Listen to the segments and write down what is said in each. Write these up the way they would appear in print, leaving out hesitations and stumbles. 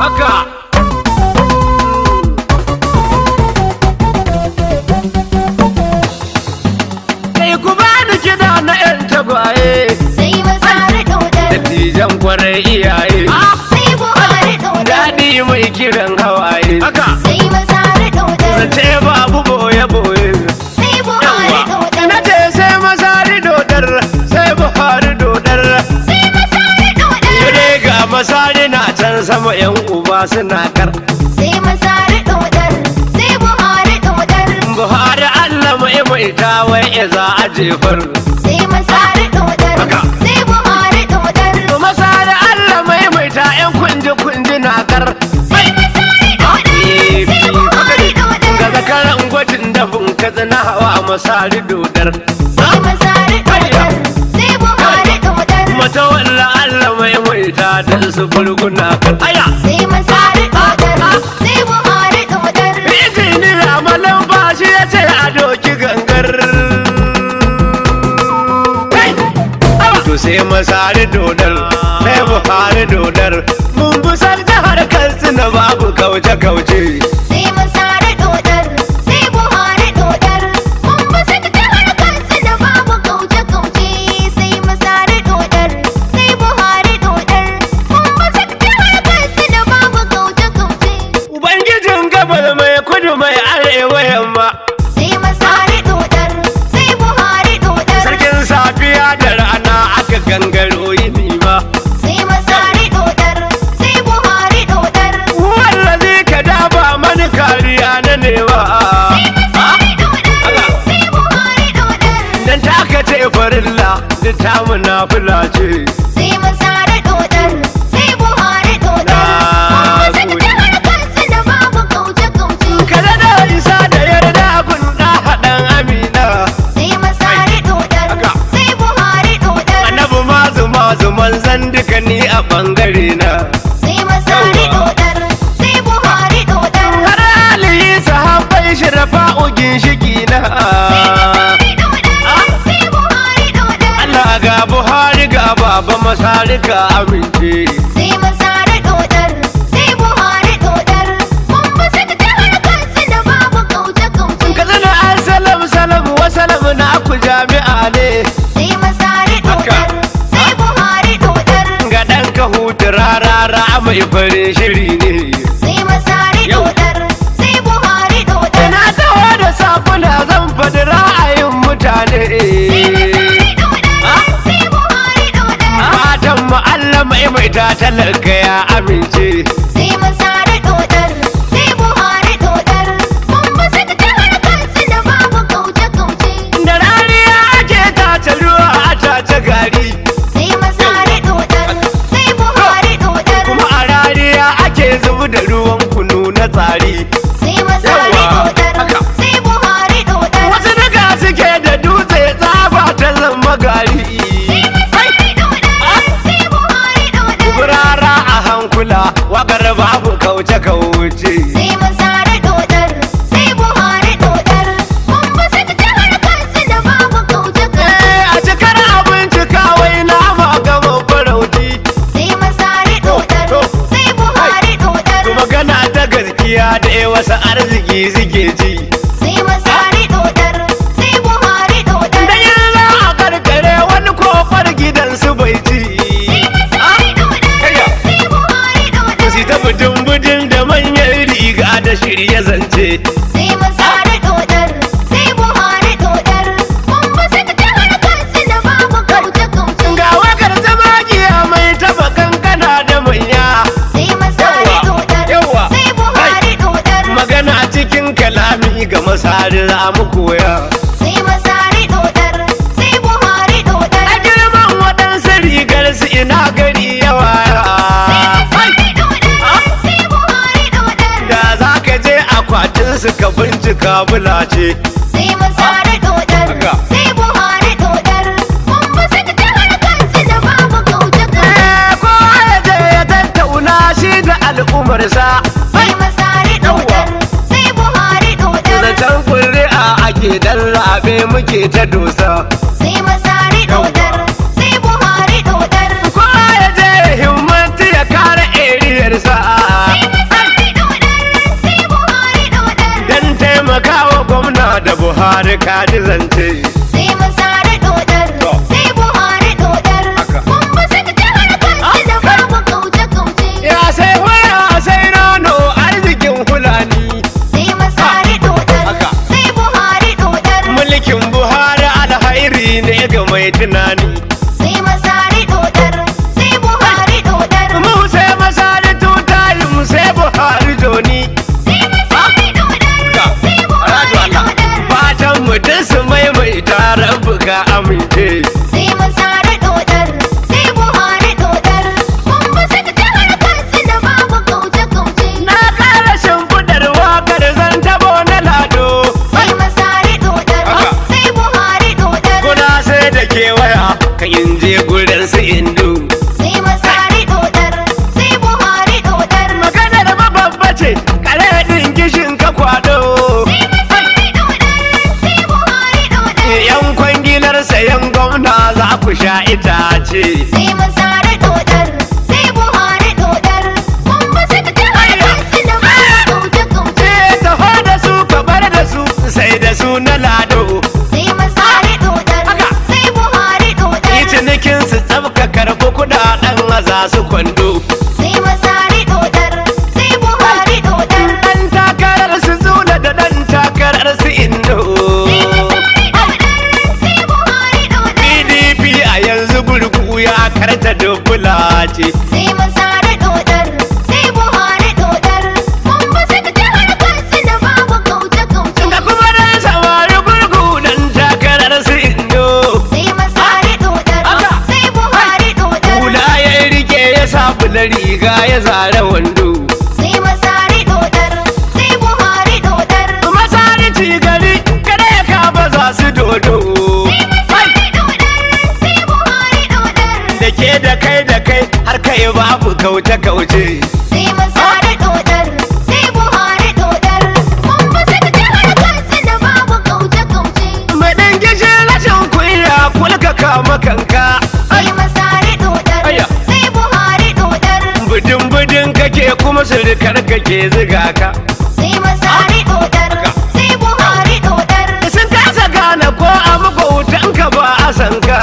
haka kai ku bani kiɗa na 'yan tagwaye sai masari dodar, dattijan kwarai iyaye sai Buhari dodar, daɗi mai kiran hawaye haka sai masari dodar, zance babu boye-boye sai Buhari dodar, na ce sai masari dodar sai Buhari dodar sai masari dodar, yare ga masari na can sama 'yan uba suna kar sai masari dodar, sai Buhari dodar, Buhari Allah mai tawai ya za a jefar sai masari dodar, Haka. sai Buhari dodar, masari Allah mai ta 'yan kunji na kar sai masari dodar, sai Buhari dodar, ga zakaran gwajin dafin katsina hawa masari dodar sai masari dodar, sai Buhari dodar, mata walla Allah mai ta da su gurguna kar aya sai masari dodar, sai Buhari dodar, Rijini ramalan bashi ya ce a doki gangar to sai masari dodar sai Buhari dodar mun busar jihar Katsina babu kauce-kauce sai masari dodar, sai Buhari dodar, mun basa jihar Katsina babu kauce-kauce, sai masari dodar, sai Buhari dodar, mun basa jihar Katsina babu kauce-kauce, Ubangijin gabar mai kudu mai arewa yamma sai masari dodar, sai Buhari dodar, sarkin safiya da rana aka gangaro yini ma sai masari dodar, sai Buhari dodar, wallazi ka dafa mani kariya na nema sai masari dodar, sai Buhari dodar, dan taka ce farilla da tamu na fulace sai masari dodar, sai Buhari dodar, mun basa jihar Katsina babu kauce-kauce, kada da isa da yarda kun da haɗan amina sai masari dodar, Haka. sai Buhari dodar, annabi mazu manzan duka ni a bangare na sai masari dodar, sai Buhari dodar, har alihi sahabbai shirafa ginshiki na sai dodar, sai Buhari dodar, Allah ga Buhari ga baba masari ka amince sai masari dodar, sai Buhari dodar, mun basa jihar Katsina babu kauce-kauce, ka zana an salam wasalam na ku jami'a ne sai masari dodar, sai Buhari dodar, ga ɗan ka hutu rarara mai farin shiri ne sai masari dodar, sai Buhari dodar, na tawa da safuna zan faɗi ra'ayin mutane sai masari dodar, sai Buhari dodar, fatan mu Allah mai ta talaka ya amince sai masari dodar, sai Buhari dodar, mun basa jihar Katsina babu kauce-kauce, da rariya ake tace ruwa a tace gari sai masari dodar, sai Buhari dodar, kuma a rariya ake zubu da ruwan kunu na tsari sai masari Yawa, dodar, haka. sai Buhari dodar, wasu daga suke da dutse tsaba ta zama gari sai masari dodar, sai Buhari dodar, burara a hankula wakar babu kauce sai masari dodar, sai Buhari dodar, mun basa jihar Katsina babu kauce-kauce, a cikar abinci kawai nama gama farauti sai masari dodar, sai Buhari dodar, magana ta gaskiya da wasu arziki suke ci sai masari dodar, sai Buhari dodar, da yin za a karkare wani kofar gidansu bai ci sai masari dodar, sai Buhari dodar, si ta budin da manyan riga da shirya zance sai masari dodar, sai Buhari dodar, mun basa jihar Katsina babu kauce-kauce, ga wakar zamagiya mai taba kankana da manya sai masari dodar, Yawa. sai Buhari dodar, magana cikin kalami ga masari za mu koya sai masari dodar, sai Buhari dodar, a girman waɗansu rigar su ina gari yawa masari dodar, sai Buhari dodar, da za ka je akwatin su ka bincika bulace sai masari dodar, Haka. sai Buhari dodar, mun basa jihar Katsina babu kauce-kauce, kowa ya je ya tattauna shi da al'ummarsa sai masari dodar, sai Buhari dodar, zancen kuri'a ake dan rabe muke ta dosa sai masari dodar, sai Buhari dodar, kowa ya je himmatu ya kare eriyarsa sai Buhari ka ji zance. sai masari dodar sai Buhari dodar Haka. mun ba saka jihar Katsina babu kauce-kauce Ya sai waya sai nono arzikin Fulani. sai masari dodar Haka. sai Buhari dodar Mulkin Buhari alhairi ne ga mai tunani. sai masari dodar sai Buhari dodar Mu sai masari tutayin sai Buhari joni. sai masari dodar sai Buhari dodar Fatan mu duk su maimaita rabu ka amince. sai masari dodar sai Buhari dodar mun ba saka jihar Katsina babu kauce-kauce Na kara shimfidar wakar zan tabo na lado. sai masari dodar Haka. sai Buhari dodar Kuna sai da kewaya kan yin je gurin su indu. sai masari dodar sai Buhari dodar Maganar babba ce kare din gishin ka kwado. sai masari dodar sai Buhari dodar Yan kwangilar sayan gwamna za ku sha itace. sai masari dodar sai Buhari dodar mun ba saka jihar Katsina babu kauce-kauce Taho da su ka bar da su sai da su na lado. sai masari dodar Haka. sai Buhari dodar Cinikin su tsabka karɓi kudaden maza su kwando. sai masari dodar sai Buhari dodar Dan takarar su zuna da dan takarar su indo. sai masari dodar sai Buhari dodar PDP a yanzu gurgu ya karta dubbula ce. sai masari dodar sai Buhari dodar mun ba saka jihar Katsina babu kauce-kauce Da kuma dan samari gurgu dan takarar su indo. sai masari dodar Haka. sai Buhari dodar Hula ya rike ya sa bular riga ya zara wando. sai masari dodar sai Buhari dodar Masari ci gari kada ya kaba za su dodo. sai masari dodar sai Buhari dodar Da kai har kai babu kauce-kauce. sai masari dodar sai Buhari dodar mun ba saka jihar Katsina babu kauce-kauce Mai ɗan gishin rashin kunya kulka kama kanka. sai masari dodar Aya. sai Buhari dodar Budin kake kuma surukar kake ziga ka. sai masari dodar sai Buhari dodar Sun kasa gane ko a magautan ka ba a san ka.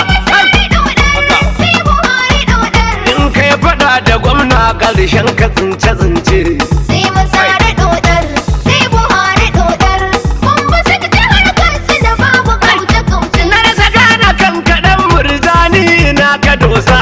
masari dodar sai Buhari dodar In kai faɗa da gwamna ƙarshen ka tsince-tsince. sai masari dodar sai Buhari dodar mun ba saka jihar Katsina babu kauce-kauce Na rasa gane kan kaɗan murzani na ka dosa.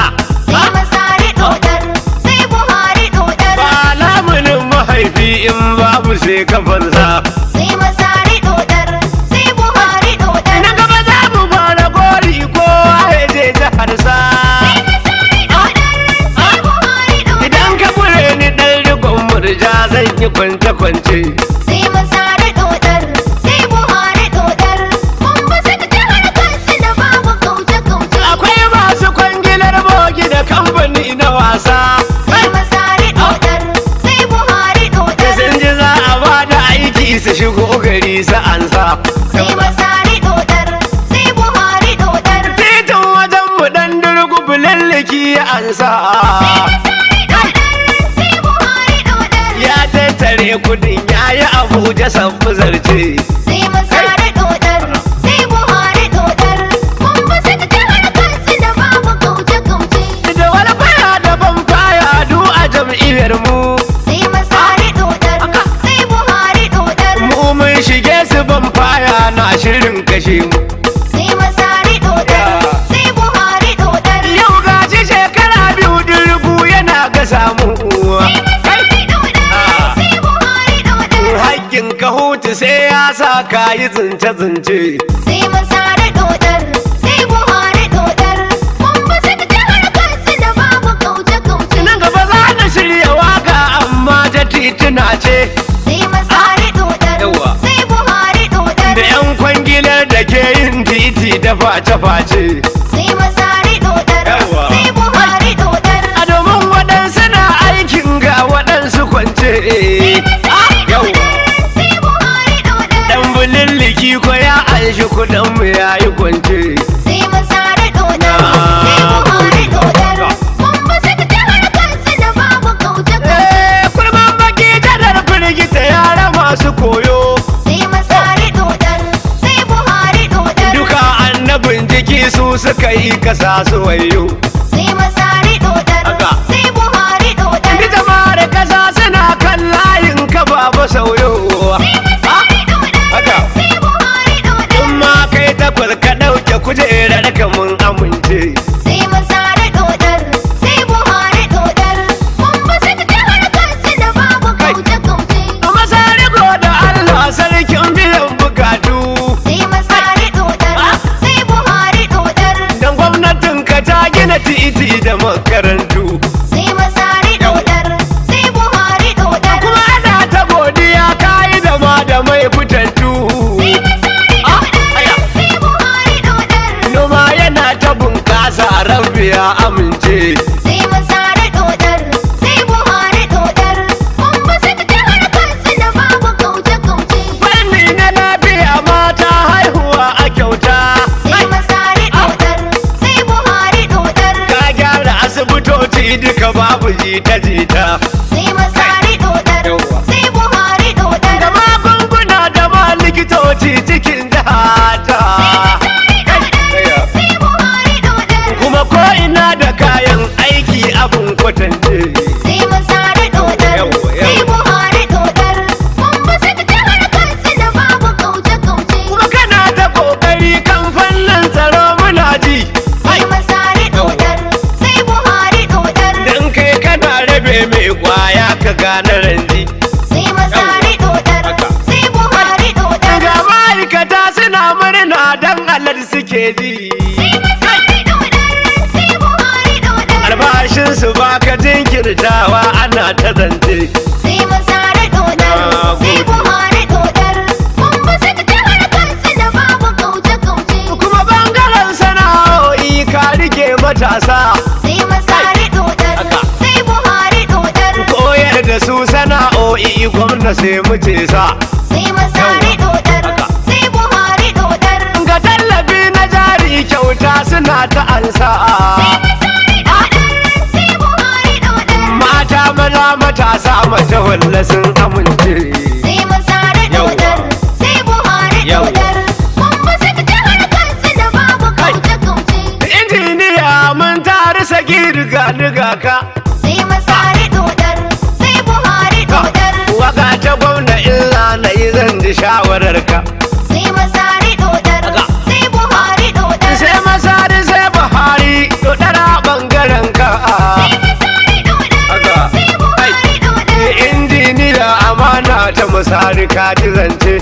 sai masari dodar sai Buhari dodar Ba lamunin mahaifi in babu sai ka fansa. sai masari dodar sai Buhari dodar Nan gaba za mu fara gori ko ya je jihar sa. sai masari dodar sai Buhari dodar Idan ka kure ni ɗan rigon murja zan yi kwance-kwance. sai masari dodar sai Buhari dodar mun ba saka jihar Katsina babu kauce-kauce Akwai masu kwangilar bogi da kamfani na wasa. sai masari dodar sai Buhari Da dodar sun ji za a ba da aiki su shigo gari su ansa. sai masari dodar sai Buhari dodar Titin wajen mu ɗan durgu bulallaki ya ansa. masari dodar sai Buhari dodar Ya tattare kudin ya yi Abuja sabbu zarce. sai masari dodar sai Buhari dodar mun ba saka jihar Katsina babu kauce-kauce Da wani faya da ban faya du a jam'iyyar mu. sai masari dodar sai Buhari dodar Mu mun shige su ban faya na shirin kashe mu. sai masari dodar sai Buhari dodar Yau gashi shekara biyu durgu yana ga samu. masari dodar sai Buhari dodar Hakkin ka hutu sai ya sa ka yi tsince-tsince. sai masari dodar sai Buhari dodar mun ba saka jihar Katsina babu kauce-kauce Nan gaba za na shirya waka amma ta tituna ce. sai masari dodar Yawa. sai Buhari dodar Da 'yan kwangilar da ke yin titi da face-face. sai masari dodar Yawa. sai Buhari dodar A domin waɗansu na aikin ga waɗansu kwance. Yawa. sai Buhari dodar Dan bulilliki ko ya aishi kuɗin mu ya yi kwance. sai masari dodar sai Buhari dodar mun ba saka jihar Katsina babu kauce-kauce Kurman baki jadar firgita yara masu koyo. sai masari dodar kasa su wayo. sai Masari dodar, Haka. sai Buhari dodar, Ni jama'ar kasa suna kan layin ka baba sauyo. sai Masari dodar, Haka. sai Buhari dodar, In ma kai takwas ka ɗauke kujerar ka mun amince. sai Masari dodar, sai Buhari dodar, mun ba su jihar Katsina babu kauce-kauce. Masari da Allah sarkin biyan bukatu. Sai Masari dodar, sai Buhari dodar, Dan gwamnatin ka ta gina titi da makarantu. sai Masari dodar, sai Buhari dodar, Kuma ana ta godiya kayi da ma da mai fitattu. sai Masari aya. dodar, sai Buhari dodar, Noma yana ta bunƙasa rabbi ya amince. sai Masari dodar, sai Buhari dodar, mun ba su jihar Katsina babu kauce-kauce. Fanni na lafiya mata haihuwa a kyauta. Sai Masari dodar, sai Buhari dodar, Ka gyara asibitoci duka babu jita-jita. sai Masari dodar, Yawwa. sai Buhari dodar, Da magunguna da ma likitoci cikin jihata. Aya. sai Buhari dodar, Kuma ko ina da kayan aiki abun kwatance. sai Masari dodar, Yawwa, sai yawwa. Buhari dodar, mun ba su jihar Katsina babu kauce-kauce. Kuma kana ta kokari kan fannin tsaro muna ji. Sai Masari dodar, sai Buhari dodar, Dan kai kana rabe mai kwaya ka gane ranji. sai Masari dodar, Haka. sai Buhari dodar, Ga ma'aikata suna murna dan alar suke ji. sai Masari dodar, sai Buhari dodar, Albashinsu ba ka jinkirtawa ana ta zance. sai Masari dodar, sai Buhari dodar, mun ba su jihar Katsina babu kauce-kauce. Kuma bangaren sana'o'i ka rike matasa. Sai Masari dodar, Haka. sai Buhari dodar, Koyar da su sana'o'i gwamna sai mu ce sa. sai Masari dodar, Haka. sai Buhari dodar, Ga tallafi na jari kyauta suna ta ansa. sai Masari dodar, sai Buhari dodar, Mata maza matasa mace walla sun amince. sai Masari dodar, sai Buhari Yawwa. dodar, mun ba su jihar Katsina babu kauce-kauce. Injiniya mun tare sagirga niga ka. Sai Masari dodar, sai Buhari dodar, Waka ta gwamna illa na yi zan ji shawarar ka. sai Masari dodar, Haka. sai Buhari dodar, Sai Masari sai Buhari dodara bangaren ka. sai Masari dodar, Haka. sai Buhari dodar, Injiniya amana ta Masari ka ji zance.